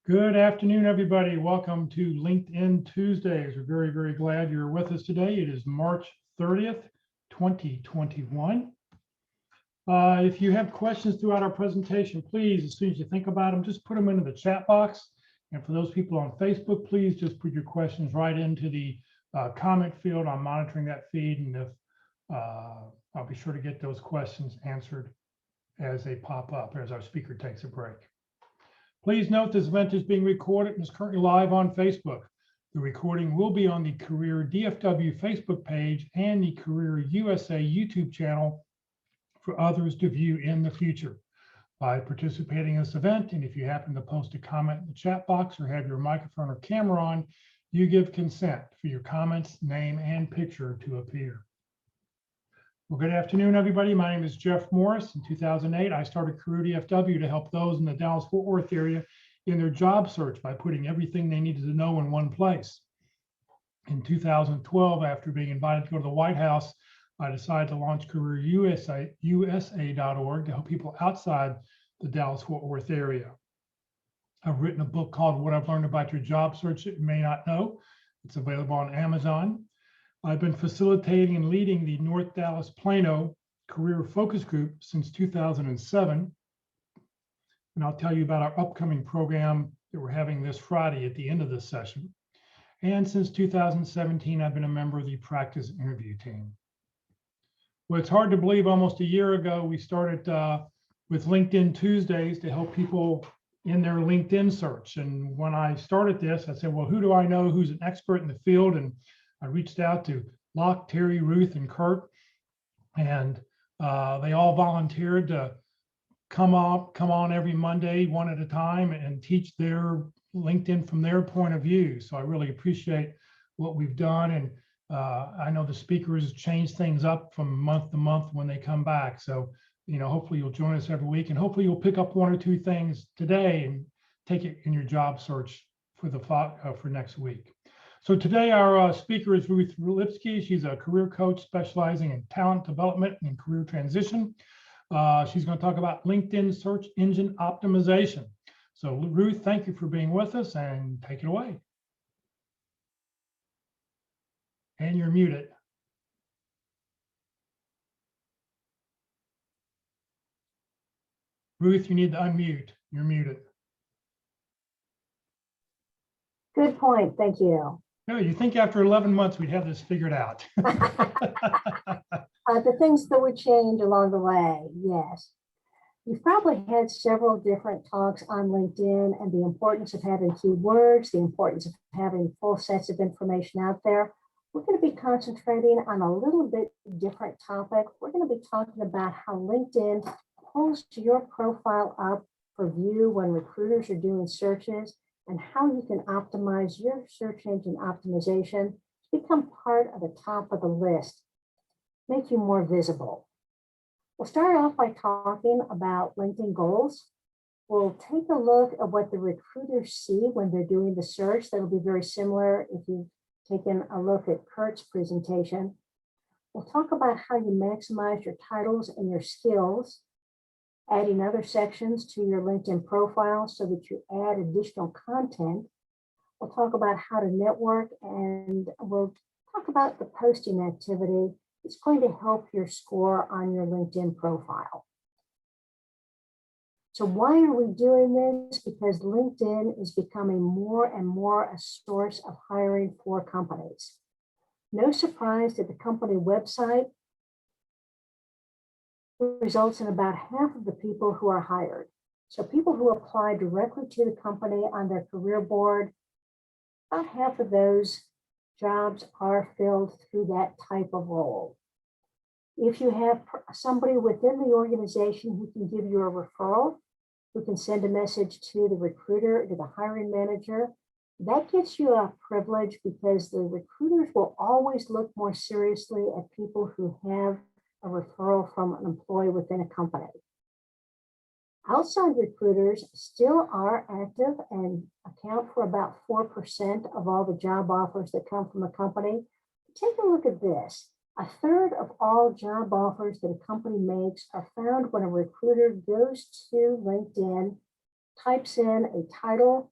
Good afternoon, everybody. Welcome to LinkedIn Tuesdays. We're very, very glad you're with us today. It is March 30th, 2021. If you have questions throughout our presentation, please, as soon as you think about them, just put them into the chat box. And for those people on Facebook, please just put your questions right into the comment field. I'm monitoring that feed, and if I'll be sure to get those questions answered as they pop up, as our speaker takes a break. Please note this event is being recorded and is currently live on Facebook. The recording will be on the Career DFW Facebook page and the Career USA YouTube channel for others to view in the future. By participating in this event, and if you happen to post a comment in the chat box or have your microphone or camera on, you give consent for your comments, name, and picture to appear. Well, good afternoon, everybody. My name is Jeff Morris. In 2008, I started Career DFW to help those in the Dallas-Fort Worth area in their job search by putting everything they needed to know in one place. In 2012, after being invited to go to the White House, I decided to launch CareerUSA.org to help people outside the Dallas-Fort Worth area. I've written a book called What I've Learned About Your Job Search That You May Not Know. It's available on Amazon. I've been facilitating and leading the North Dallas Plano Career Focus Group since 2007. And I'll tell you about our upcoming program that we're having this Friday at the end of this session. And since 2017, I've been a member of the practice interview team. Well, it's hard to believe almost a year ago, we started with LinkedIn Tuesdays to help people in their LinkedIn search. And when I started this, I said, well, who do I know who's an expert in the field? And I reached out to Locke, Terry, Ruth, and Kurt, and they all volunteered to come on every Monday, one at a time, and teach their LinkedIn from their point of view. So I really appreciate what we've done. And I know the speakers change things up from month to month when they come back. So, hopefully you'll join us every week, and hopefully you'll pick up one or two things today and take it in your job search for next week. So today our speaker is Ruth Lipsky. She's a career coach specializing in talent development and career transition. She's going to talk about LinkedIn search engine optimization. So Ruth, thank you for being with us, and take it away. And you're muted. Ruth, you need to unmute. You're muted. Good point. Thank you. No, you think after 11 months we'd have this figured out. The things that would change along the way, yes. You've probably had several different talks on LinkedIn and the importance of having keywords, the importance of having full sets of information out there. We're going to be concentrating on a little bit different topic. We're going to be talking about how LinkedIn pulls your profile up for view when recruiters are doing searches, and how you can optimize your search engine optimization to become part of the top of the list, make you more visible. We'll start off by talking about LinkedIn goals. We'll take a look at what the recruiters see when they're doing the search. That'll be very similar if you've taken a look at Kurt's presentation. We'll talk about how you maximize your titles and your skills, adding other sections to your LinkedIn profile so that you add additional content. We'll talk about how to network, and we'll talk about the posting activity. It's going to help your score on your LinkedIn profile. So why are we doing this? Because LinkedIn is becoming more and more a source of hiring for companies. No surprise that the company website results in about half of the people who are hired. So people who apply directly to the company on their career board, about half of those jobs are filled through that type of role. If you have somebody within the organization who can give you a referral, who can send a message to the recruiter, to the hiring manager, that gives you a privilege, because the recruiters will always look more seriously at people who have a referral from an employee within a company. Outside recruiters still are active and account for about 4% of all the job offers that come from a company. Take a look at this. A third of all job offers that a company makes are found when a recruiter goes to LinkedIn, types in a title,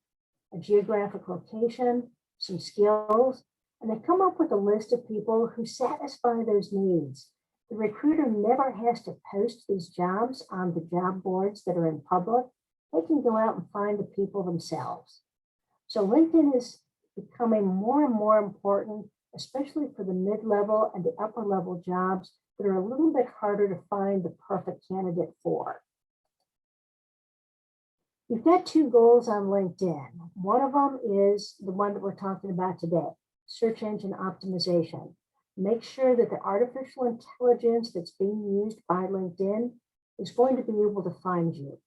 a geographic location, some skills, and they come up with a list of people who satisfy those needs. The recruiter never has to post these jobs on the job boards that are in public. They can go out and find the people themselves. So LinkedIn is becoming more and more important, especially for the mid-level and the upper-level jobs that are a little bit harder to find the perfect candidate for. You've got two goals on LinkedIn. One of them is the one that we're talking about today, search engine optimization. Make sure that the artificial intelligence that's being used by LinkedIn is going to be able to find you.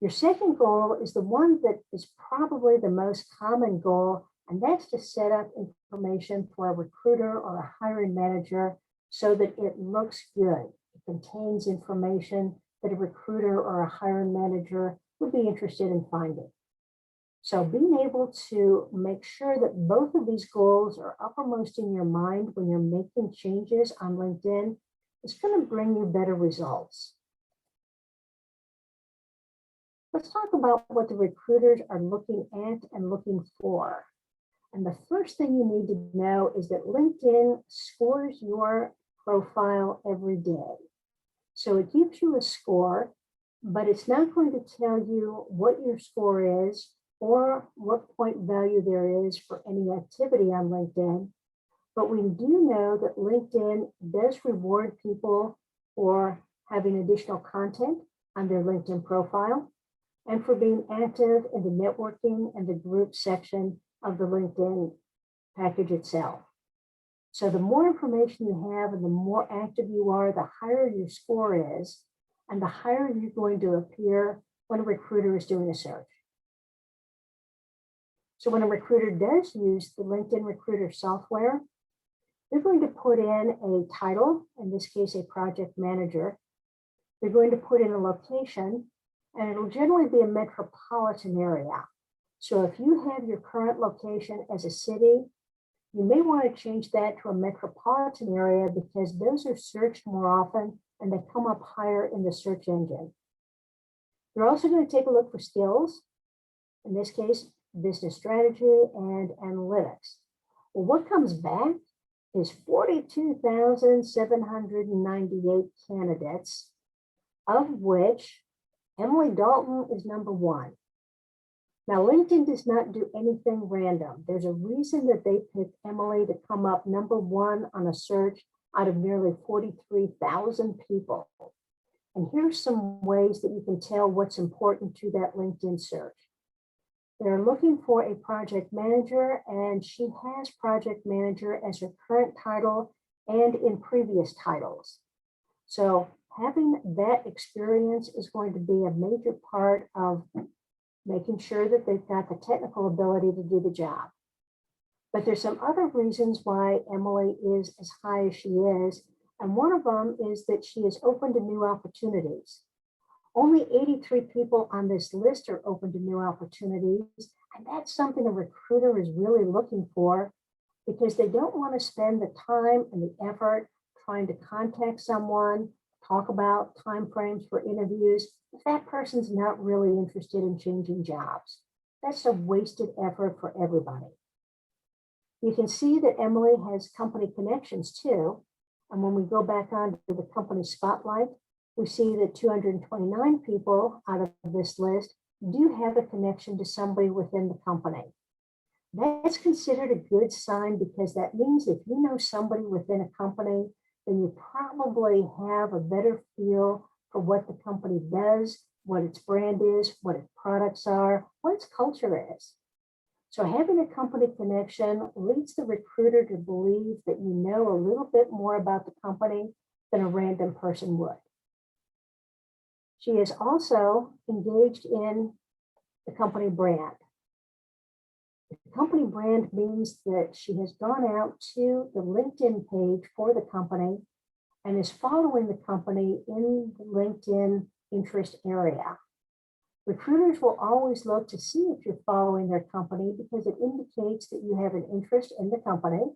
Your second goal is the one that is probably the most common goal, and that's to set up information for a recruiter or a hiring manager so that it looks good. It contains information that a recruiter or a hiring manager would be interested in finding. So being able to make sure that both of these goals are uppermost in your mind when you're making changes on LinkedIn is going to bring you better results. Let's talk about what the recruiters are looking at and looking for. And the first thing you need to know is that LinkedIn scores your profile every day. So it gives you a score, but it's not going to tell you what your score is or what point value there is for any activity on LinkedIn. But we do know that LinkedIn does reward people for having additional content on their LinkedIn profile and for being active in the networking and the group section of the LinkedIn package itself. So the more information you have and the more active you are, the higher your score is, and the higher you're going to appear when a recruiter is doing a search. So when a recruiter does use the LinkedIn Recruiter software, they're going to put in a title, in this case, a project manager. They're going to put in a location, and it'll generally be a metropolitan area. So if you have your current location as a city, you may want to change that to a metropolitan area because those are searched more often and they come up higher in the search engine. You're also going to take a look for skills, in this case, business strategy and analytics. Well, what comes back is 42,798 candidates, of which Emily Dalton is number one. Now, LinkedIn does not do anything random. There's a reason that they picked Emily to come up number one on a search out of nearly 43,000 people. And here's some ways that you can tell what's important to that LinkedIn search. They're looking for a project manager, and she has project manager as her current title and in previous titles. So having that experience is going to be a major part of making sure that they've got the technical ability to do the job. But there's some other reasons why Emily is as high as she is. And one of them is that she is open to new opportunities. Only 83 people on this list are open to new opportunities. And that's something a recruiter is really looking for because they don't want to spend the time and the effort trying to contact someone, talk about timeframes for interviews, if that person's not really interested in changing jobs. That's a wasted effort for everybody. You can see that Emily has company connections too. And when we go back onto the company spotlight, we see that 229 people out of this list do have a connection to somebody within the company. That's considered a good sign because that means if you know somebody within a company, then you probably have a better feel for what the company does, what its brand is, what its products are, what its culture is. So having a company connection leads the recruiter to believe that you know a little bit more about the company than a random person would. She is also engaged in the company brand. The company brand means that she has gone out to the LinkedIn page for the company and is following the company in the LinkedIn interest area. Recruiters will always look to see if you're following their company because it indicates that you have an interest in the company.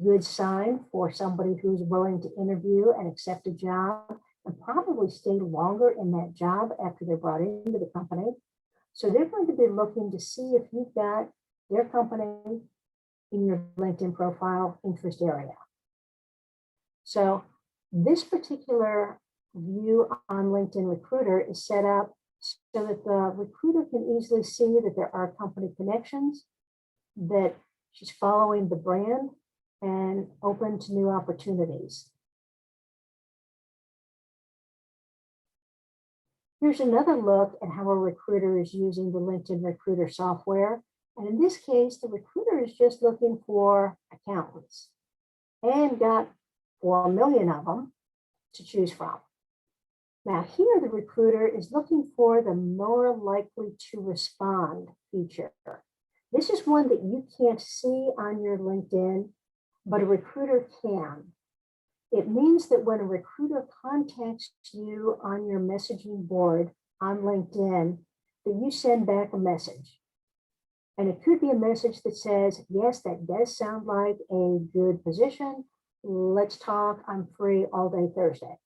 Good sign for somebody who's willing to interview and accept a job and probably stay longer in that job after they're brought into the company. So they're going to be looking to see if you've got their company in your LinkedIn profile interest area. So this particular view on LinkedIn Recruiter is set up so that the recruiter can easily see that there are company connections, that she's following the brand and open to new opportunities. Here's another look at how a recruiter is using the LinkedIn Recruiter software. And in this case, the recruiter is just looking for accountants and got 4 million of them to choose from. Now here, the recruiter is looking for the more likely to respond feature. This is one that you can't see on your LinkedIn, but a recruiter can. It means that when a recruiter contacts you on your messaging board on LinkedIn, that you send back a message. And it could be a message that says, yes, that does sound like a good position. Let's talk. I'm free all day Thursday.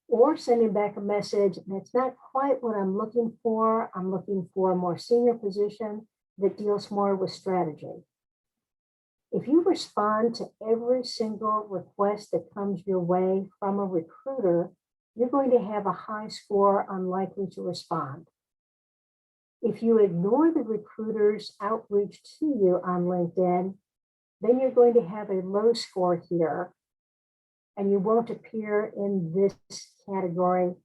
Or sending back a message that's not quite what I'm looking for. I'm looking for a more senior position that deals more with strategy. If you respond to every single request that comes your way from a recruiter, you're going to have a high score on likely to respond. If you ignore the recruiter's outreach to you on LinkedIn, then you're going to have a low score here, and you won't appear in this category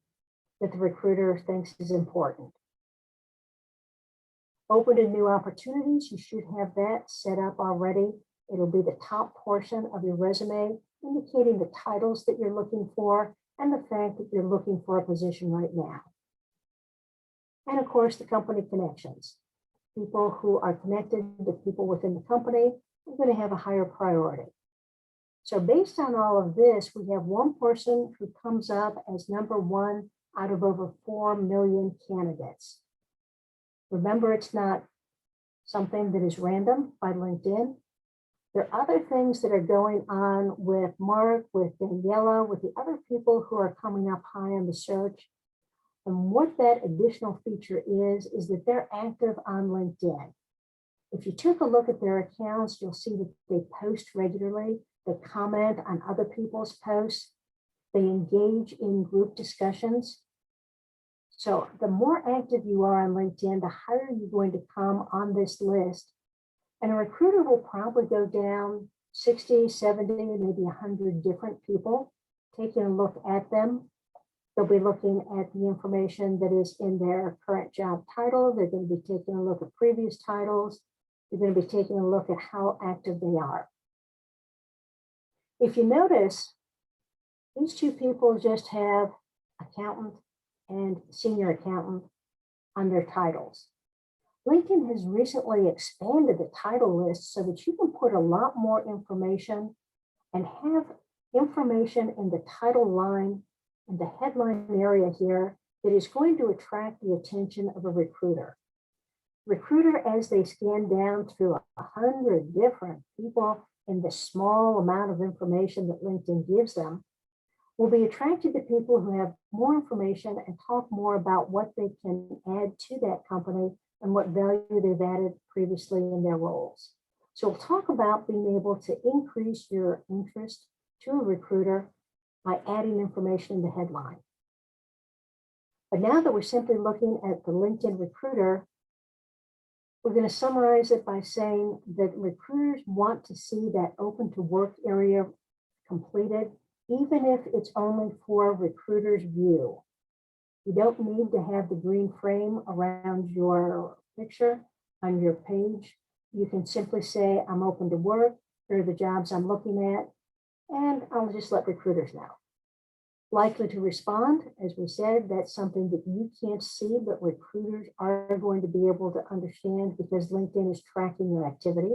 that the recruiter thinks is important. Open to new opportunities, you should have that set up already. It'll be the top portion of your resume, indicating the titles that you're looking for and the fact that you're looking for a position right now. And of course, the company connections. People who are connected to people within the company are going to have a higher priority. So based on all of this, we have one person who comes up as number one out of over 4 million candidates. Remember, it's not something that is random by LinkedIn. There are other things that are going on with Mark, with Daniela, with the other people who are coming up high on the search. And what that additional feature is that they're active on LinkedIn. If you took a look at their accounts, you'll see that they post regularly, they comment on other people's posts, they engage in group discussions. So the more active you are on LinkedIn, the higher you're going to come on this list. And a recruiter will probably go down 60, 70, maybe 100 different people, taking a look at them. They'll be looking at the information that is in their current job title. They're going to be taking a look at previous titles. They're going to be taking a look at how active they are. If you notice, these two people just have accountant and senior accountant on their titles. LinkedIn has recently expanded the title list so that you can put a lot more information and have information in the title line and the headline area here that is going to attract the attention of a recruiter. Recruiter, as they scan down through 100 different people in the small amount of information that LinkedIn gives them, will be attracted to people who have more information and talk more about what they can add to that company and what value they've added previously in their roles. So we'll talk about being able to increase your interest to a recruiter by adding information in the headline. But now that we're simply looking at the LinkedIn Recruiter, we're going to summarize it by saying that recruiters want to see that open to work area completed, even if it's only for recruiters' view. You don't need to have the green frame around your picture on your page. You can simply say, I'm open to work, here are the jobs I'm looking at, and I'll just let recruiters know. Likely to respond, as we said, that's something that you can't see, but recruiters are going to be able to understand because LinkedIn is tracking your activity.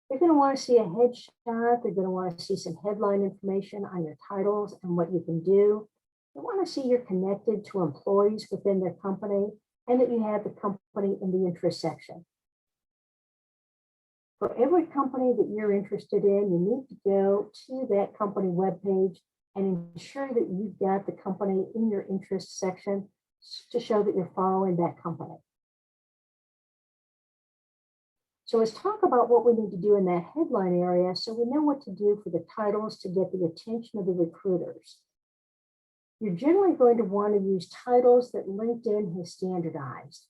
They're going to want to see a headshot. They're going to want to see some headline information on your titles and what you can do. They want to see you're connected to employees within their company and that you have the company in the interest section. For every company that you're interested in, you need to go to that company webpage and ensure that you've got the company in your interest section to show that you're following that company. So let's talk about what we need to do in that headline area so we know what to do for the titles to get the attention of the recruiters. You're generally going to want to use titles that LinkedIn has standardized.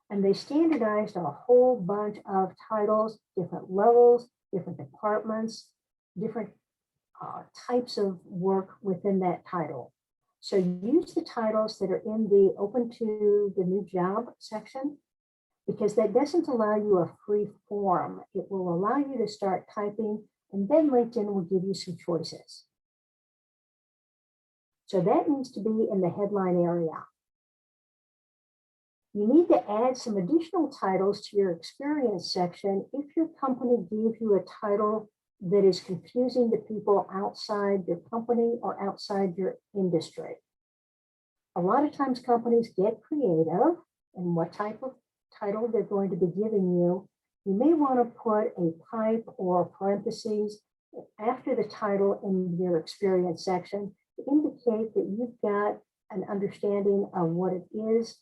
And they standardized a whole bunch of titles, different levels, different departments, different types of work within that title. So use the titles that are in the open to the new job section, because that doesn't allow you a free form. It will allow you to start typing, and then LinkedIn will give you some choices. So that needs to be in the headline area. You need to add some additional titles to your experience section if your company gives you a title that is confusing to people outside your company or outside your industry. A lot of times companies get creative in what type of title they're going to be giving you. You may want to put a pipe or parentheses after the title in your experience section to indicate that you've got an understanding of what it is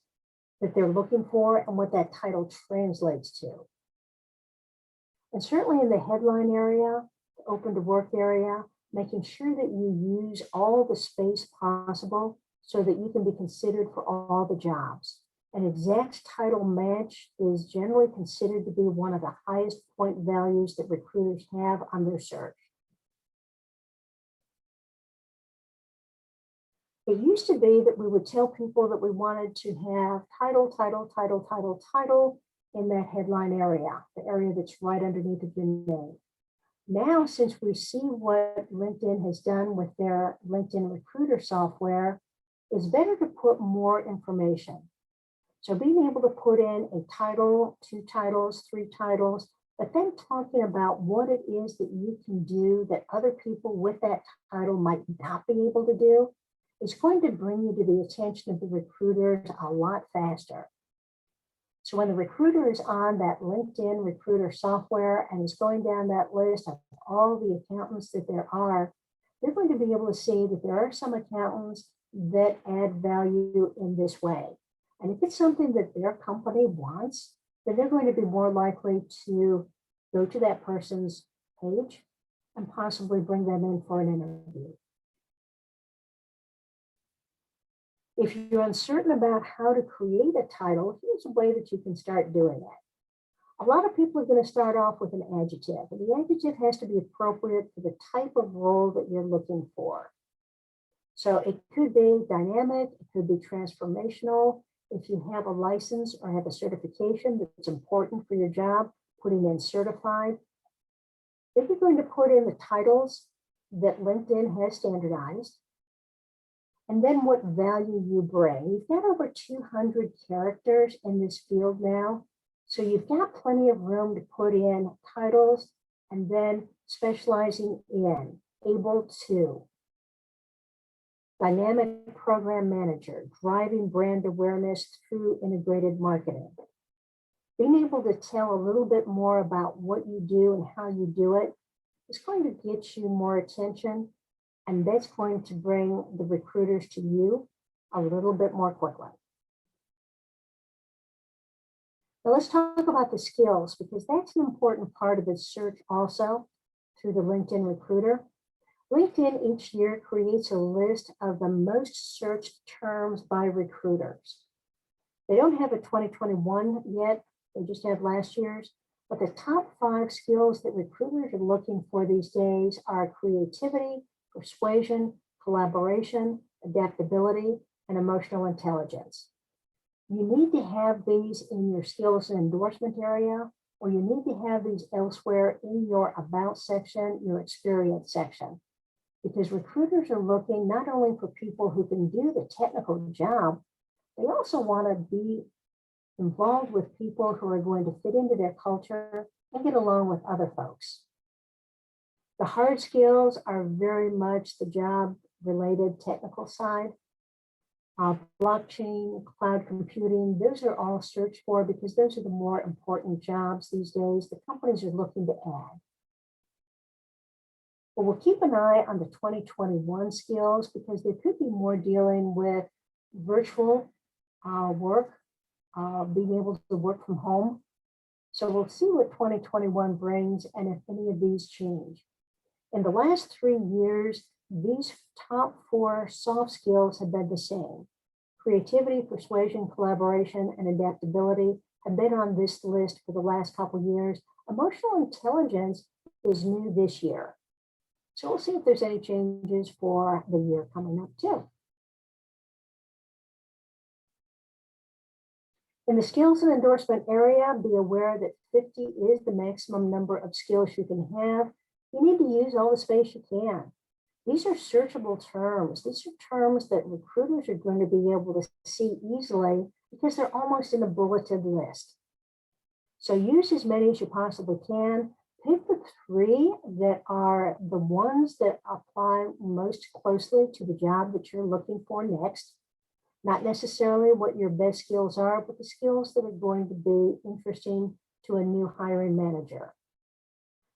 that they're looking for and what that title translates to. And certainly in the headline area, the open to work area, making sure that you use all the space possible so that you can be considered for all the jobs. An exact title match is generally considered to be one of the highest point values that recruiters have on their search. It used to be that we would tell people that we wanted to have title in that headline area, the area that's right underneath of your name. Now, since we see what LinkedIn has done with their LinkedIn recruiter software, it's better to put more information. So being able to put in a title, 2 titles, 3 titles, but then talking about what it is that you can do that other people with that title might not be able to do, is going to bring you to the attention of the recruiters a lot faster. So when the recruiter is on that LinkedIn recruiter software and is going down that list of all the accountants that there are, they're going to be able to see that there are some accountants that add value in this way. And if it's something that their company wants, then they're going to be more likely to go to that person's page and possibly bring them in for an interview. If you're uncertain about how to create a title, here's a way that you can start doing it. A lot of people are going to start off with an adjective, and the adjective has to be appropriate for the type of role that you're looking for. So it could be dynamic, it could be transformational. If you have a license or have a certification that's important for your job, putting in certified. If you're going to put in the titles that LinkedIn has standardized, and then what value you bring. You've got over 200 characters in this field now, so you've got plenty of room to put in titles and then specializing in, able to, dynamic program manager, driving brand awareness through integrated marketing. Being able to tell a little bit more about what you do and how you do it is going to get you more attention, and that's going to bring the recruiters to you a little bit more quickly. Now let's talk about the skills, because that's an important part of the search also through the LinkedIn recruiter. LinkedIn each year creates a list of the most searched terms by recruiters. They don't have a 2021 yet, they just have last year's, but the top 5 skills that recruiters are looking for these days are creativity, persuasion, collaboration, adaptability, and emotional intelligence. You need to have these in your skills and endorsement area, or you need to have these elsewhere in your about section, your experience section, because recruiters are looking not only for people who can do the technical job, they also want to be involved with people who are going to fit into their culture and get along with other folks. The hard skills are very much the job-related technical side. Blockchain, cloud computing, those are all searched for because those are the more important jobs these days the companies are looking to add. But we'll keep an eye on the 2021 skills because there could be more dealing with virtual work, being able to work from home. So we'll see what 2021 brings and if any of these change. In the last 3 years, these top 4 soft skills have been the same. Creativity, persuasion, collaboration, and adaptability have been on this list for the last couple of years. Emotional intelligence is new this year. So we'll see if there's any changes for the year coming up too. In the skills and endorsement area, be aware that 50 is the maximum number of skills you can have. You need to use all the space you can. These are searchable terms. These are terms that recruiters are going to be able to see easily because they're almost in a bulleted list. So use as many as you possibly can. Pick the 3 that are the ones that apply most closely to the job that you're looking for next. Not necessarily what your best skills are, but the skills that are going to be interesting to a new hiring manager.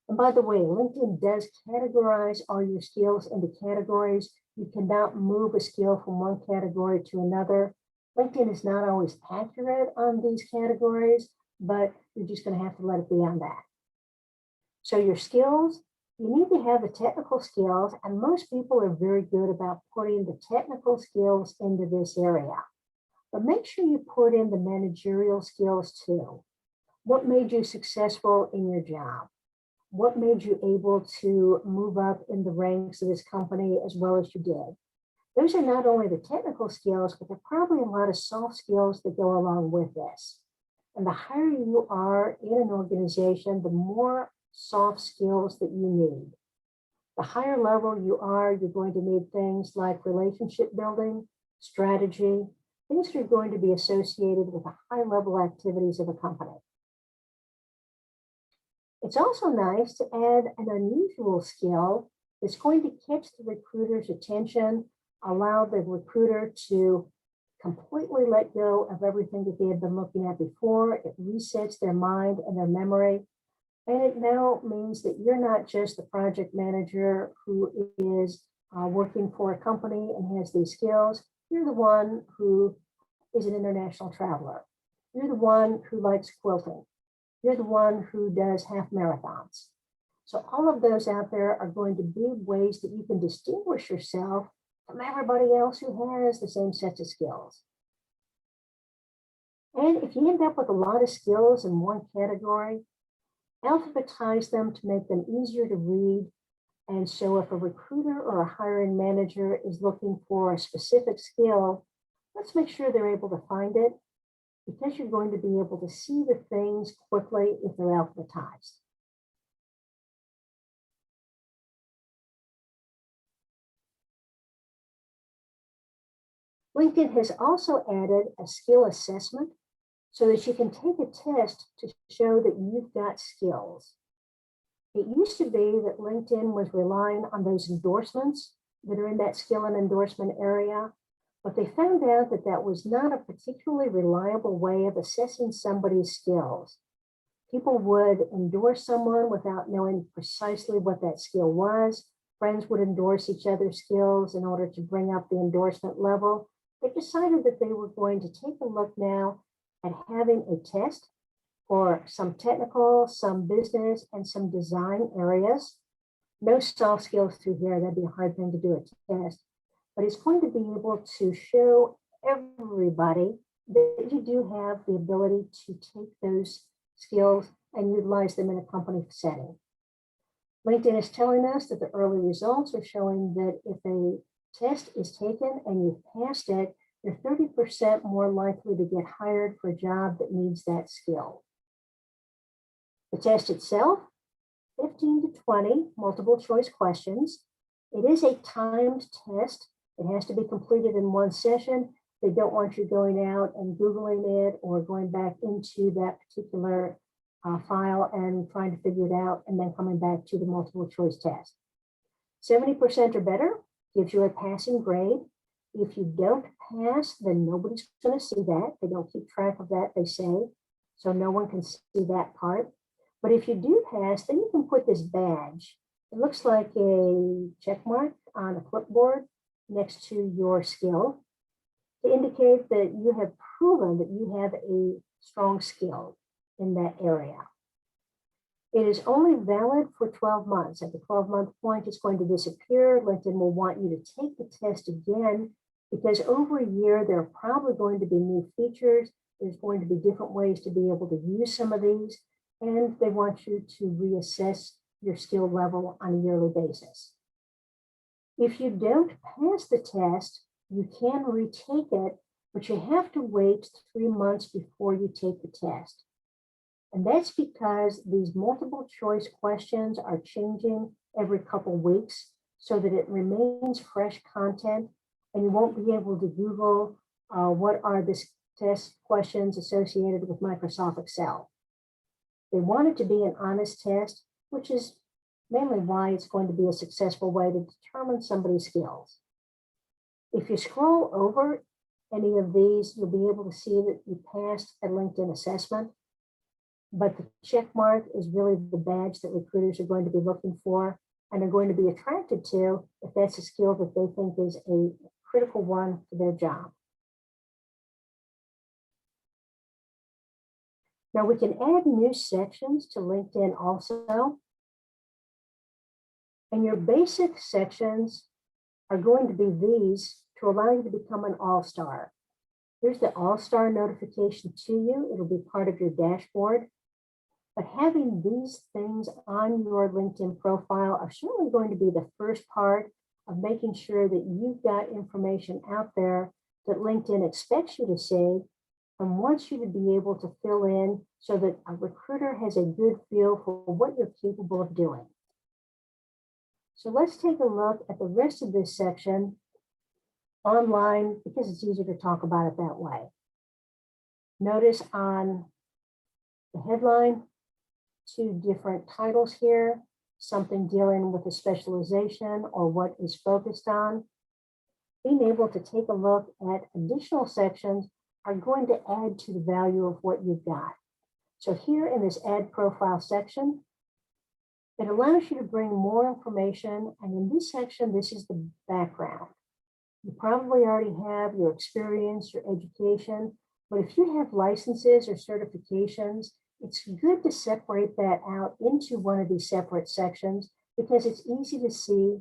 And by the way, LinkedIn does categorize all your skills into categories. You cannot move a skill from one category to another. LinkedIn is not always accurate on these categories, but you're just going to have to let it be on that. So your skills, you need to have the technical skills, and most people are very good about putting the technical skills into this area. But make sure you put in the managerial skills too. What made you successful in your job? What made you able to move up in the ranks of this company as well as you did? Those are not only the technical skills, but there are probably a lot of soft skills that go along with this. And the higher you are in an organization, the more soft skills that you need. The higher level you are, you're going to need things like relationship building, strategy, things that are going to be associated with the high level activities of a company. It's also nice to add an unusual skill that's going to catch the recruiter's attention, allow the recruiter to completely let go of everything that they had been looking at before. It resets their mind and their memory. And it now means that you're not just the project manager who is working for a company and has these skills. You're the one who is an international traveler. You're the one who likes quilting. You're the one who does half marathons. So all of those out there are going to be ways that you can distinguish yourself from everybody else who has the same sets of skills. And if you end up with a lot of skills in one category, alphabetize them to make them easier to read. And so if a recruiter or a hiring manager is looking for a specific skill, let's make sure they're able to find it, because you're going to be able to see the things quickly if they're alphabetized. LinkedIn has also added a skill assessment so that you can take a test to show that you've got skills. It used to be that LinkedIn was relying on those endorsements that are in that skill and endorsement area, but they found out that that was not a particularly reliable way of assessing somebody's skills. People would endorse someone without knowing precisely what that skill was. Friends would endorse each other's skills in order to bring up the endorsement level. They decided that they were going to take a look now at having a test for some technical, some business, and some design areas. No soft skills through here. That'd be a hard thing to do a test. But it's going to be able to show everybody that you do have the ability to take those skills and utilize them in a company setting. LinkedIn is telling us that the early results are showing that if a test is taken and you've passed it, you're 30% more likely to get hired for a job that needs that skill. The test itself, 15 to 20 multiple choice questions. It is a timed test. It has to be completed in one session. They don't want you going out and Googling it or going back into that particular file and trying to figure it out and then coming back to the multiple choice test. 70% or better gives you a passing grade. If you don't pass, then nobody's going to see that. They don't keep track of that, they say. So no one can see that part. But if you do pass, then you can put this badge. It looks like a check mark on a clipboard next to your skill. to indicate that you have proven that you have a strong skill in that area. It is only valid for 12 months. At the 12-month point, it's going to disappear. LinkedIn will want you to take the test again because over a year, there are probably going to be new features. There's going to be different ways to be able to use some of these, and they want you to reassess your skill level on a yearly basis. If you don't pass the test, you can retake it, but you have to wait 3 months before you take the test. And that's because these multiple choice questions are changing every couple weeks so that it remains fresh content, and you won't be able to Google what are the test questions associated with Microsoft Excel. They want it to be an honest test, which is mainly why it's going to be a successful way to determine somebody's skills. If you scroll over any of these, you'll be able to see that you passed a LinkedIn assessment, but the check mark is really the badge that recruiters are going to be looking for and are going to be attracted to if that's a skill that they think is a critical one for their job. Now we can add new sections to LinkedIn also. And your basic sections are going to be these to allow you to become an all-star. Here's the all-star notification to you. It'll be part of your dashboard. But having these things on your LinkedIn profile are certainly going to be the first part of making sure that you've got information out there that LinkedIn expects you to see and wants you to be able to fill in so that a recruiter has a good feel for what you're capable of doing. So let's take a look at the rest of this section online because it's easier to talk about it that way. Notice on the headline, 2 different titles here, something dealing with a specialization or what is focused on. Being able to take a look at additional sections are going to add to the value of what you've got. So here in this add profile section, it allows you to bring more information. And in this section, this is the background. You probably already have your experience, your education, but if you have licenses or certifications, it's good to separate that out into one of these separate sections because it's easy to see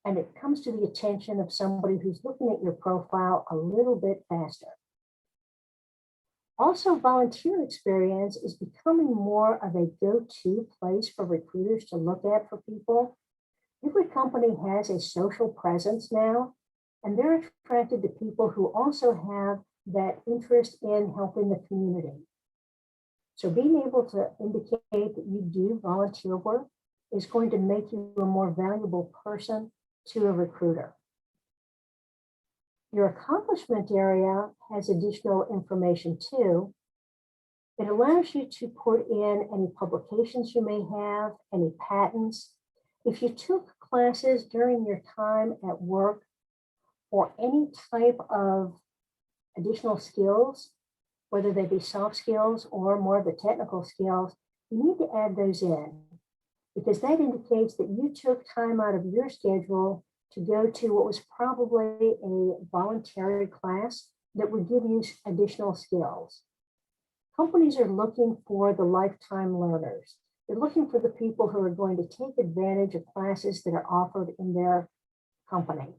and it comes to the attention of somebody who's looking at your profile a little bit faster. Also, volunteer experience is becoming more of a go-to place for recruiters to look at for people. Every company has a social presence now, and they're attracted to people who also have that interest in helping the community. So being able to indicate that you do volunteer work is going to make you a more valuable person to a recruiter. Your accomplishment area has additional information too. It allows you to put in any publications you may have, any patents. If you took classes during your time at work or any type of additional skills, whether they be soft skills or more of the technical skills, you need to add those in because that indicates that you took time out of your schedule to go to what was probably a voluntary class that would give you additional skills. Companies are looking for the lifetime learners. They're looking for the people who are going to take advantage of classes that are offered in their company.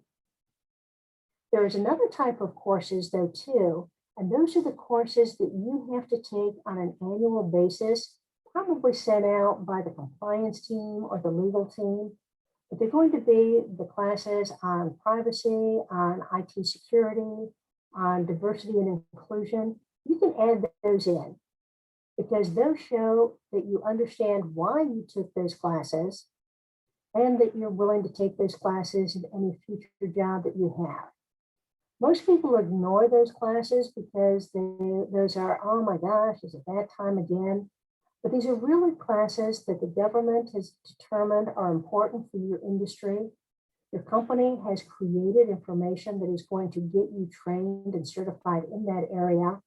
There is another type of courses though too, and those are the courses that you have to take on an annual basis, probably sent out by the compliance team or the legal team. But they're going to be the classes on privacy, on IT security, on diversity and inclusion. You can add those in because those show that you understand why you took those classes and that you're willing to take those classes in any future job that you have. Most people ignore those classes because those are, oh my gosh, is it that time again? But these are really classes that the government has determined are important for your industry. Your company has created information that is going to get you trained and certified in that area.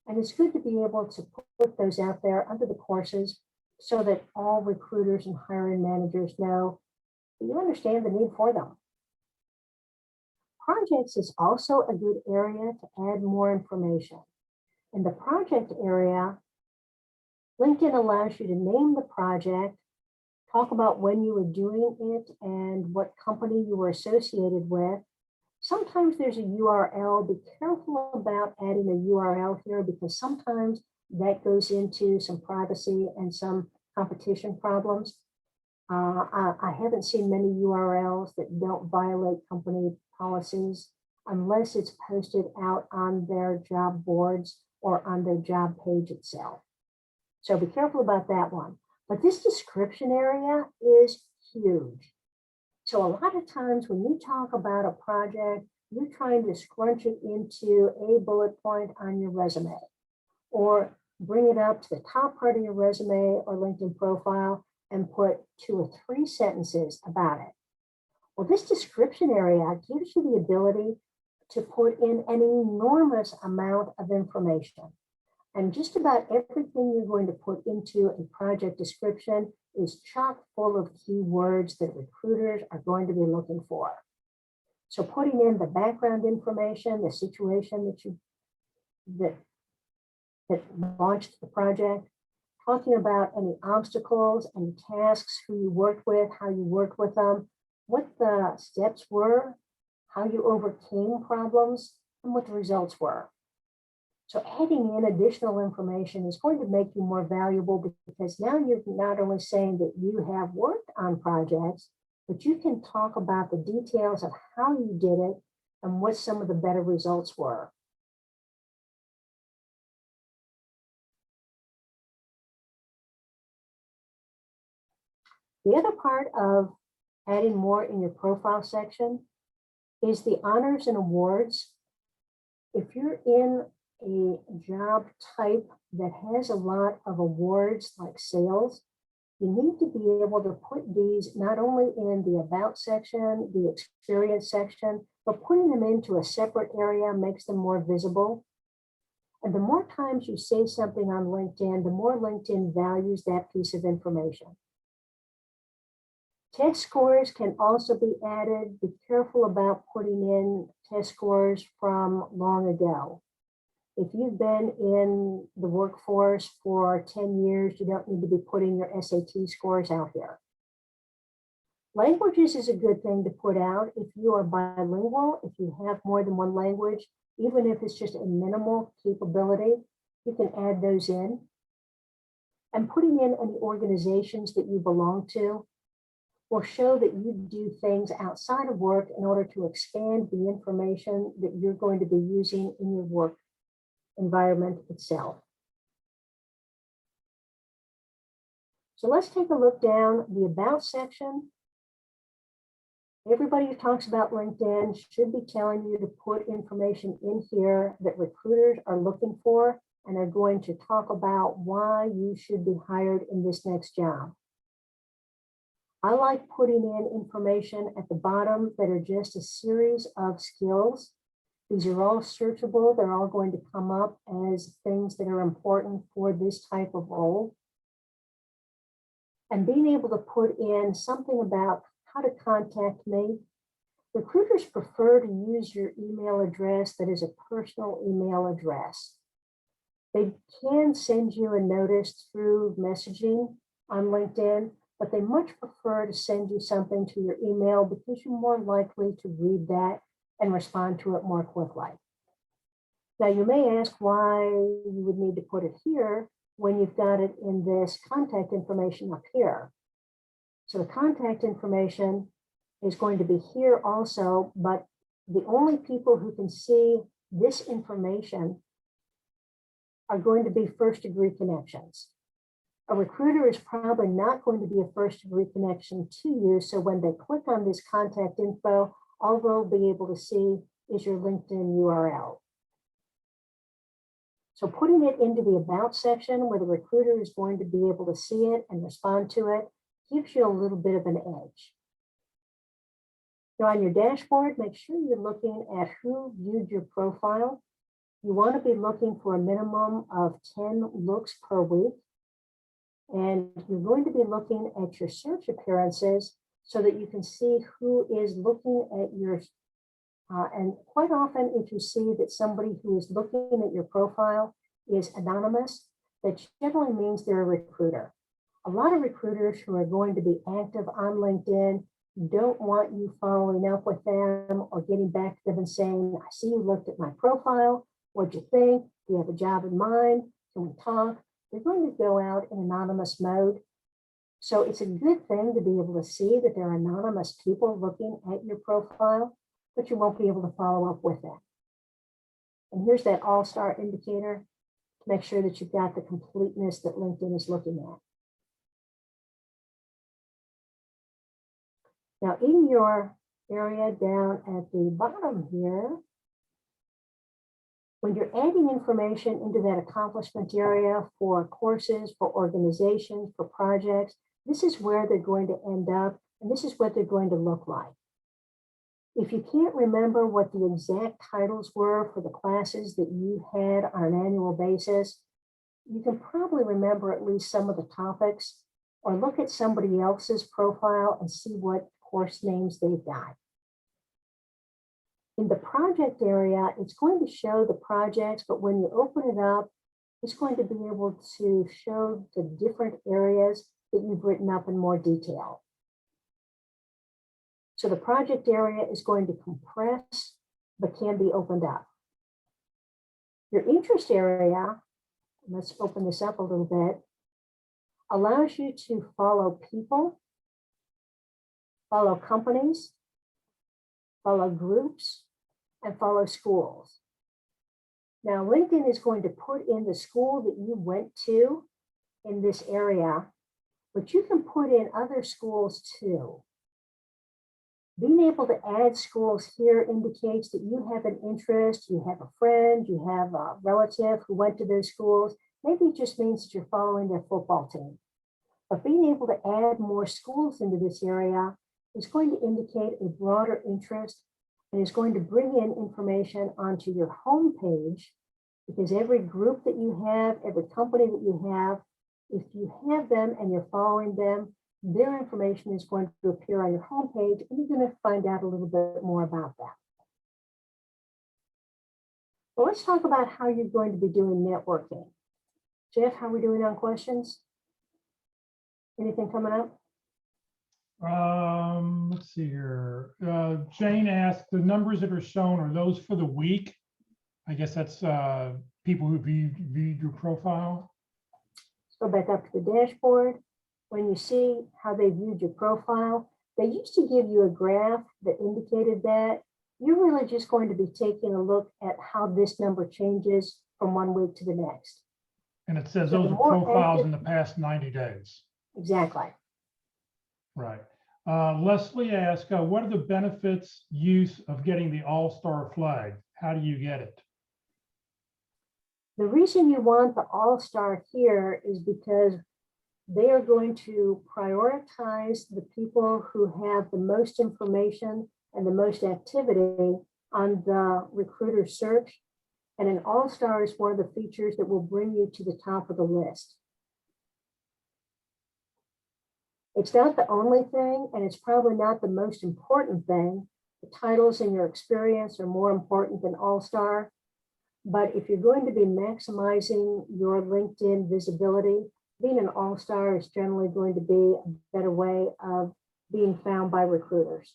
And it's good to be able to put those out there under the courses so that all recruiters and hiring managers know that you understand the need for them. projects is also a good area to add more information. In the project area, LinkedIn allows you to name the project, talk about when you were doing it and what company you were associated with. Sometimes there's a URL. Be careful about adding a URL here because sometimes that goes into some privacy and some competition problems. I haven't seen many URLs that don't violate company policies unless it's posted out on their job boards or on their job page itself. So be careful about that one. But this description area is huge. So a lot of times when you talk about a project, you're trying to scrunch it into a bullet point on your resume or bring it up to the top part of your resume or LinkedIn profile and put 2 or 3 sentences about it. Well, this description area gives you the ability to put in an enormous amount of information. And just about everything you're going to put into a project description is chock full of keywords that recruiters are going to be looking for. So putting in the background information, the situation that launched the project, talking about any obstacles, any tasks, who you worked with, how you worked with them, what the steps were, how you overcame problems, and what the results were. So adding in additional information is going to make you more valuable because now you're not only saying that you have worked on projects, but you can talk about the details of how you did it and what some of the better results were. The other part of adding more in your profile section is the honors and awards. If you're in a job type that has a lot of awards like sales, you need to be able to put these not only in the about section, the experience section, but putting them into a separate area makes them more visible. And the more times you say something on LinkedIn, the more LinkedIn values that piece of information. Test scores can also be added. Be careful about putting in test scores from long ago. If you've been in the workforce for 10 years, you don't need to be putting your SAT scores out here. Languages is a good thing to put out. If you are bilingual, if you have more than one language, even if it's just a minimal capability, you can add those in. And putting in any organizations that you belong to or show that you do things outside of work in order to expand the information that you're going to be using in your work environment itself. So let's take a look down the about section. Everybody who talks about LinkedIn should be telling you to put information in here that recruiters are looking for and are going to talk about why you should be hired in this next job. I like putting in information at the bottom that are just a series of skills. These are all searchable. They're all going to come up as things that are important for this type of role. And being able to put in something about how to contact me. Recruiters prefer to use your email address that is a personal email address. They can send you a notice through messaging on LinkedIn, but they much prefer to send you something to your email because you're more likely to read that and respond to it more quickly. Now, you may ask why you would need to put it here when you've got it in this contact information up here. So the contact information is going to be here also, but the only people who can see this information are going to be first-degree connections. A recruiter is probably not going to be a first-degree connection to you, so when they click on this contact info, all they'll be able to see is your LinkedIn URL. So putting it into the about section where the recruiter is going to be able to see it and respond to it gives you a little bit of an edge. Now on your dashboard, make sure you're looking at who viewed your profile. You want to be looking for a minimum of 10 looks per week. And you're going to be looking at your search appearances so that you can see who is looking at your And quite often, if you see that somebody who is looking at your profile is anonymous, that generally means they're a recruiter. A lot of recruiters who are going to be active on LinkedIn don't want you following up with them or getting back to them and saying, I see you looked at my profile. What'd you think? Do you have a job in mind? Can we talk? They're going to go out in anonymous mode. So it's a good thing to be able to see that there are anonymous people looking at your profile, but you won't be able to follow up with them. And here's that all-star indicator to make sure that you've got the completeness that LinkedIn is looking at. Now, in your area down at the bottom here, when you're adding information into that accomplishment area for courses, for organizations, for projects, this is where they're going to end up, and this is what they're going to look like. If you can't remember what the exact titles were for the classes that you had on an annual basis, you can probably remember at least some of the topics, or look at somebody else's profile and see what course names they've got. In the project area, it's going to show the projects, but when you open it up, it's going to be able to show the different areas that you've written up in more detail. So the project area is going to compress, but can be opened up. Your interest area, let's open this up a little bit, allows you to follow people, follow companies, follow groups, and follow schools. Now, LinkedIn is going to put in the school that you went to in this area, but you can put in other schools too. Being able to add schools here indicates that you have an interest, you have a friend, you have a relative who went to those schools. Maybe it just means that you're following their football team. But being able to add more schools into this area is going to indicate a broader interest and is going to bring in information onto your home page, because every group that you have, every company that you have, if you have them and you're following them, their information is going to appear on your home page, and you're going to find out a little bit more about that. Well, let's talk about how you're going to be doing networking. Jeff, how are we doing on questions? Anything coming up? Let's see here. Jane asked, the numbers that are shown, are those for the week? I guess that's people who viewed your profile. Let's go back up to the dashboard. When you see how they viewed your profile, they used to give you a graph that indicated that. You're really just going to be taking a look at how this number changes from one week to the next. And it says So those the are more profiles active- in the past 90 days. Exactly. Right. Leslie asked, what are the benefits, use of getting the all-star flag? How do you get it? The reason you want the all-star here is because they are going to prioritize the people who have the most information and the most activity on the recruiter search. And an all-star is one of the features that will bring you to the top of the list. It's not the only thing, and it's probably not the most important thing. The titles and your experience are more important than all-star. But if you're going to be maximizing your LinkedIn visibility, being an all-star is generally going to be a better way of being found by recruiters.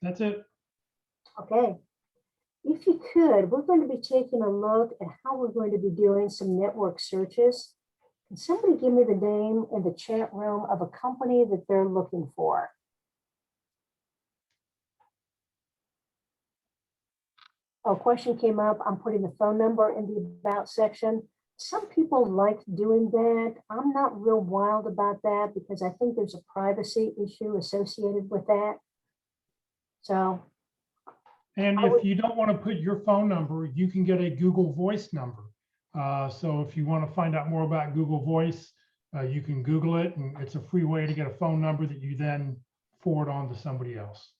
That's it. Okay. If you could, we're going to be taking a look at how we're going to be doing some network searches. Can somebody give me the name in the chat room of a company that they're looking for? A question came up. I'm putting the phone number in the about section. Some people like doing that. I'm not real wild about that because I think there's a privacy issue associated with that. So. And if you don't want to put your phone number, you can get a Google Voice number. So if you want to find out more about Google Voice, you can Google it, and it's a free way to get a phone number that you then forward on to somebody else.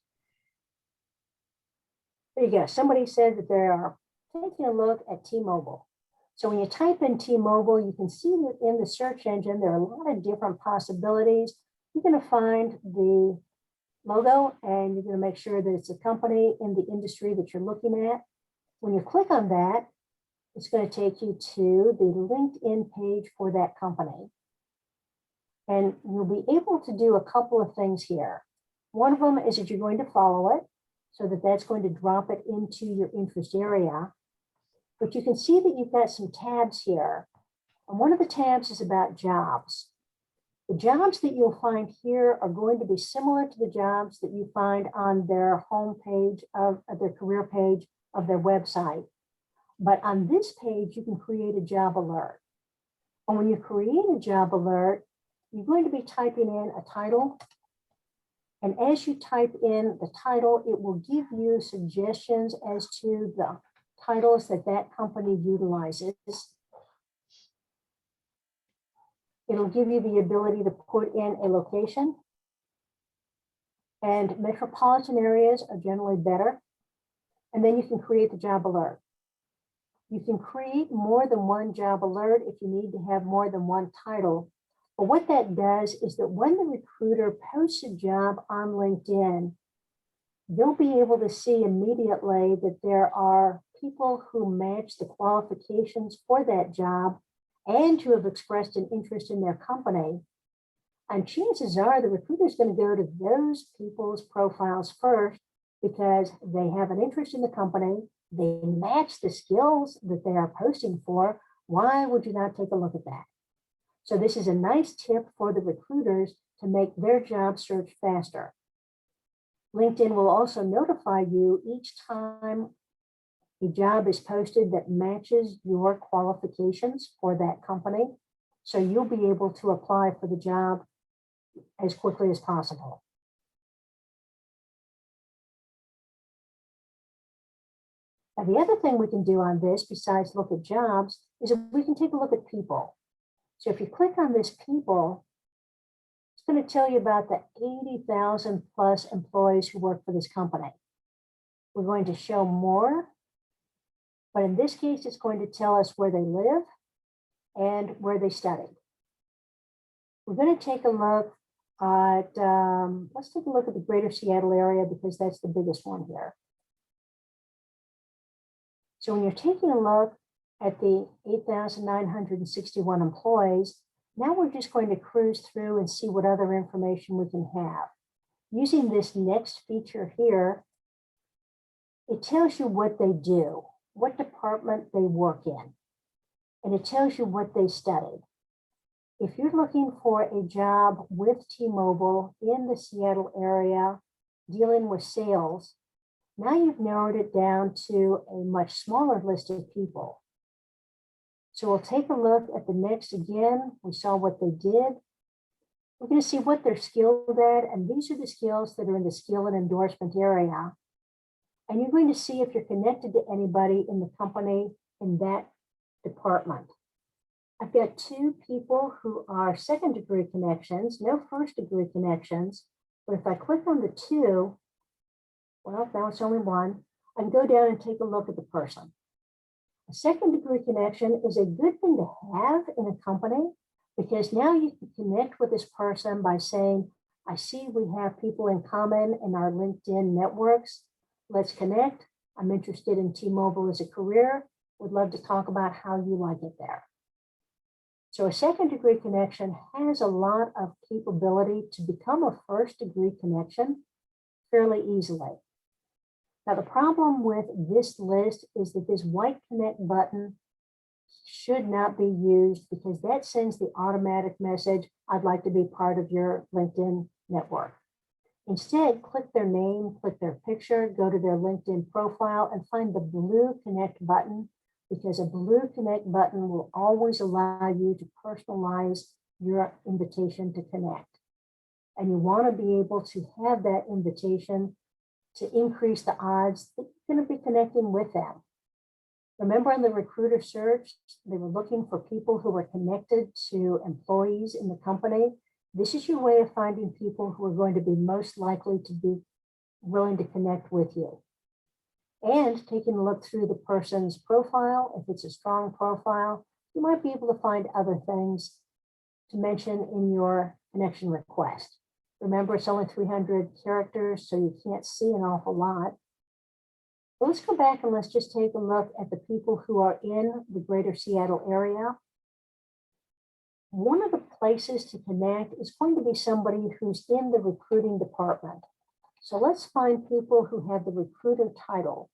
There you go. Somebody said that they are taking a look at T-Mobile. So when you type in T-Mobile, you can see that in the search engine, there are a lot of different possibilities. You're going to find the logo, and you're going to make sure that it's a company in the industry that you're looking at. When you click on that, it's going to take you to the LinkedIn page for that company. And you'll be able to do a couple of things here. One of them is that you're going to follow it, so that that's going to drop it into your interest area. But you can see that you've got some tabs here. And one of the tabs is about jobs. The jobs that you'll find here are going to be similar to the jobs that you find on their home page of their career page of their website. But on this page, you can create a job alert. And when you create a job alert, you're going to be typing in a title. And as you type in the title, it will give you suggestions as to the titles that that company utilizes. It'll give you the ability to put in a location. And metropolitan areas are generally better. And then you can create the job alert. You can create more than one job alert if you need to have more than one title. But what that does is that when the recruiter posts a job on LinkedIn, they'll be able to see immediately that there are people who match the qualifications for that job and who have expressed an interest in their company. And chances are the recruiter is going to go to those people's profiles first because they have an interest in the company. They match the skills that they are posting for. Why would you not take a look at that? So this is a nice tip for the recruiters to make their job search faster. LinkedIn will also notify you each time a job is posted that matches your qualifications for that company. So you'll be able to apply for the job as quickly as possible. Now, the other thing we can do on this, besides look at jobs, is that we can take a look at people. So if you click on this people, it's going to tell you about the 80,000 plus employees who work for this company. We're going to show more, but in this case, it's going to tell us where they live and where they studied. We're going to take a look at, let's take a look at the greater Seattle area because that's the biggest one here. So when you're taking a look at the 8,961 employees, now we're just going to cruise through and see what other information we can have. Using this next feature here, it tells you what they do, what department they work in, and it tells you what they studied. If you're looking for a job with T-Mobile in the Seattle area dealing with sales, now you've narrowed it down to a much smaller list of people. So we'll take a look at the next again. We saw what they did. We're going to see what they're skilled at. And these are the skills that are in the skill and endorsement area. And you're going to see if you're connected to anybody in the company in that department. I've got two people who are second degree connections, no first degree connections. But if I click on the two, well, now it's only one, I can go down and take a look at the person. A second degree connection is a good thing to have in a company because now you can connect with this person by saying, I see we have people in common in our LinkedIn networks. Let's connect. I'm interested in T-Mobile as a career. Would love to talk about how you like it there. So a second degree connection has a lot of capability to become a first degree connection fairly easily. Now, the problem with this list is that this white connect button should not be used because that sends the automatic message, I'd like to be part of your LinkedIn network. Instead, click their name, click their picture, go to their LinkedIn profile and find the blue connect button because a blue connect button will always allow you to personalize your invitation to connect. And you want to be able to have that invitation to increase the odds that you're going to be connecting with them. Remember on the recruiter search, they were looking for people who were connected to employees in the company. This is your way of finding people who are going to be most likely to be willing to connect with you. And taking a look through the person's profile, if it's a strong profile, you might be able to find other things to mention in your connection request. Remember, it's only 300 characters, so you can't see an awful lot. But let's go back and let's just take a look at the people who are in the greater Seattle area. One of the places to connect is going to be somebody who's in the recruiting department. So let's find people who have the recruiter title.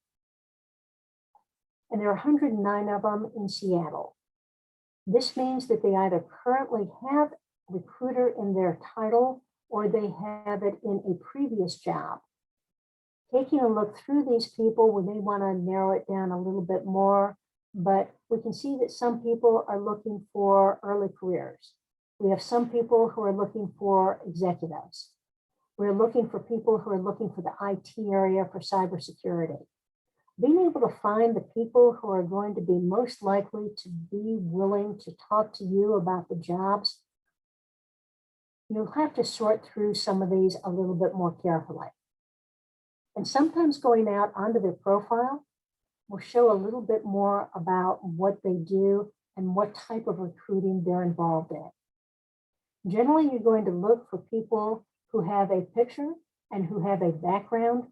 And there are 109 of them in Seattle. This means that they either currently have recruiter in their title or they have it in a previous job. Taking a look through these people, we may want to narrow it down a little bit more, but we can see that some people are looking for early careers. We have some people who are looking for executives. We're looking for people who are looking for the IT area for cybersecurity. Being able to find the people who are going to be most likely to be willing to talk to you about the jobs, you'll have to sort through some of these a little bit more carefully. And sometimes going out onto their profile will show a little bit more about what they do and what type of recruiting they're involved in. Generally, you're going to look for people who have a picture and who have a background,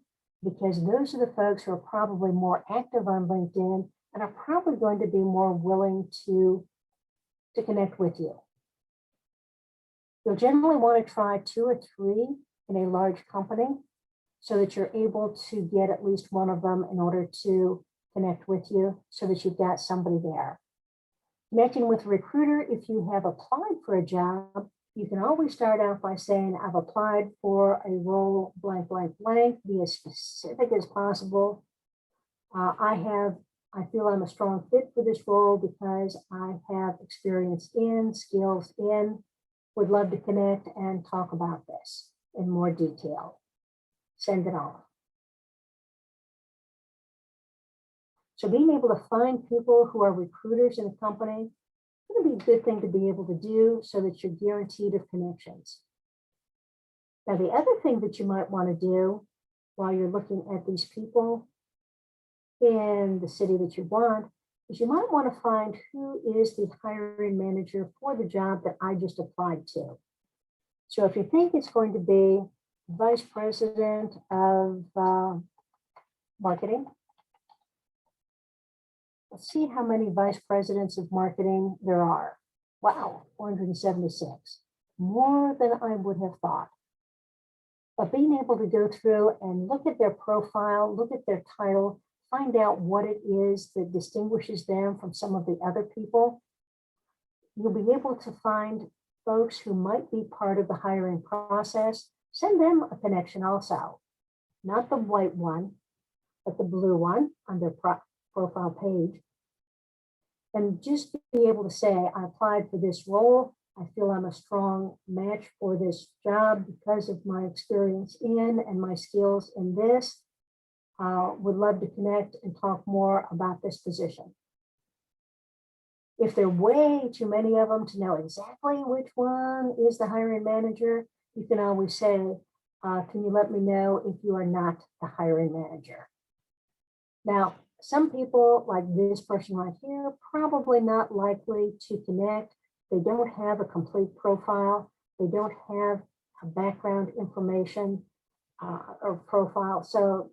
because those are the folks who are probably more active on LinkedIn and are probably going to be more willing to connect with you. You'll generally want to try 2 or 3 in a large company so that you're able to get at least one of them in order to connect with you so that you've got somebody there. Connecting with a recruiter, if you have applied for a job, you can always start out by saying, I've applied for a role blank, blank, blank, be as specific as possible. I feel I'm a strong fit for this role because I have experience in, skills in, would love to connect and talk about this in more detail. Send it off. So being able to find people who are recruiters in a company, it's going to be a good thing to be able to do so that you're guaranteed of connections. Now, the other thing that you might want to do while you're looking at these people in the city that you want is you might want to find who is the hiring manager for the job that I just applied to. So if you think it's going to be vice president of marketing, let's see how many vice presidents of marketing there are. Wow, 476, more than I would have thought. But being able to go through and look at their profile, look at their title, find out what it is that distinguishes them from some of the other people, you'll be able to find folks who might be part of the hiring process. Send them a connection also, not the white one, but the blue one on their profile page. And just be able to say, I applied for this role. I feel I'm a strong match for this job because of my experience in and my skills in this. Would love to connect and talk more about this position. If there are way too many of them to know exactly which one is the hiring manager, you can always say, can you let me know if you are not the hiring manager? Now, some people like this person right here, probably not likely to connect. They don't have a complete profile. They don't have a background information or profile. So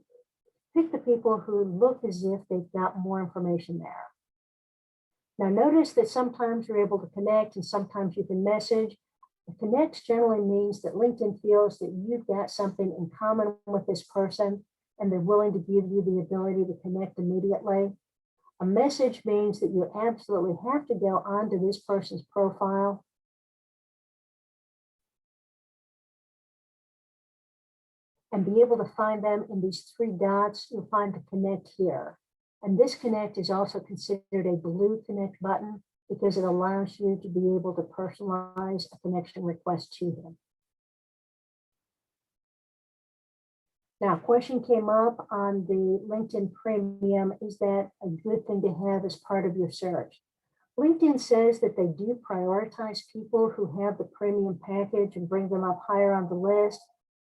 pick the people who look as if they've got more information there. Now notice that sometimes you're able to connect and sometimes you can message. A connect generally means that LinkedIn feels that you've got something in common with this person and they're willing to give you the ability to connect immediately. A message means that you absolutely have to go onto this person's profile and be able to find them in these 3 dots. You'll find the connect here. And this connect is also considered a blue connect button because it allows you to be able to personalize a connection request to him. Now, a question came up on the LinkedIn Premium. Is that a good thing to have as part of your search? LinkedIn says that they do prioritize people who have the premium package and bring them up higher on the list,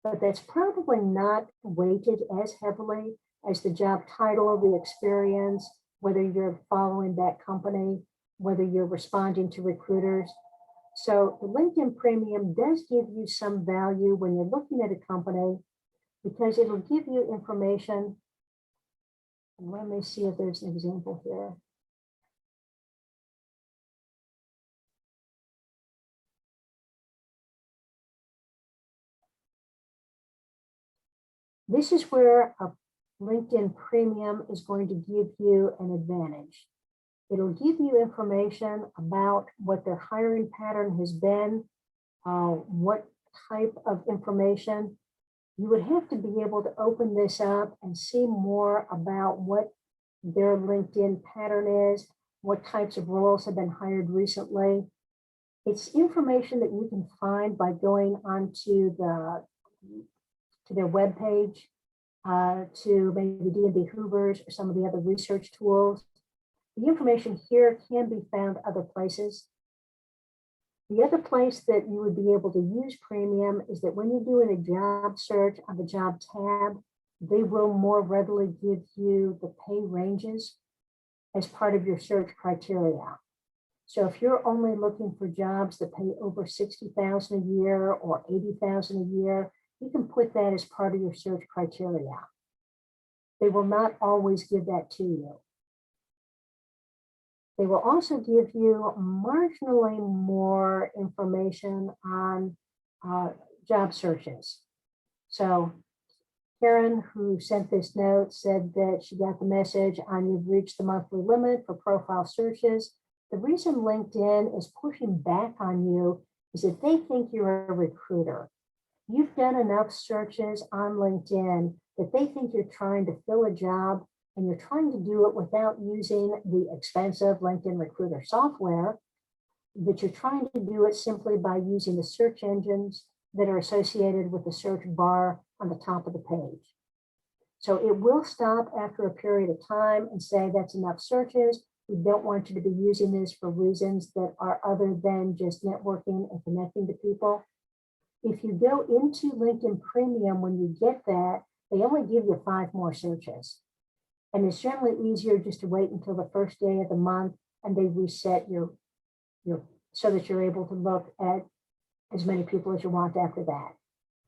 but that's probably not weighted as heavily as the job title, the experience, whether you're following that company, whether you're responding to recruiters. So the LinkedIn Premium does give you some value when you're looking at a company because it'll give you information. And let me see if there's an example here. This is where a LinkedIn Premium is going to give you an advantage. It'll give you information about what their hiring pattern has been, what type of information. You would have to be able to open this up and see more about what their LinkedIn pattern is, what types of roles have been hired recently. It's information that you can find by going onto their webpage, to maybe D&B Hoovers or some of the other research tools. The information here can be found other places. The other place that you would be able to use Premium is that when you're doing a job search on the job tab, they will more readily give you the pay ranges as part of your search criteria. So if you're only looking for jobs that pay over $60,000 a year or $80,000 a year, you can put that as part of your search criteria. They will not always give that to you. They will also give you marginally more information on job searches. So Karen, who sent this note, said that she got the message on you've reached the monthly limit for profile searches. The reason LinkedIn is pushing back on you is that they think you're a recruiter. You've done enough searches on LinkedIn that they think you're trying to fill a job, and you're trying to do it without using the expensive LinkedIn Recruiter software, that you're trying to do it simply by using the search engines that are associated with the search bar on the top of the page. So it will stop after a period of time and say that's enough searches. We don't want you to be using this for reasons that are other than just networking and connecting to people. If you go into LinkedIn Premium, when you get that, they only give you 5 more searches. And it's generally easier just to wait until the first day of the month and they reset your so that you're able to look at as many people as you want after that.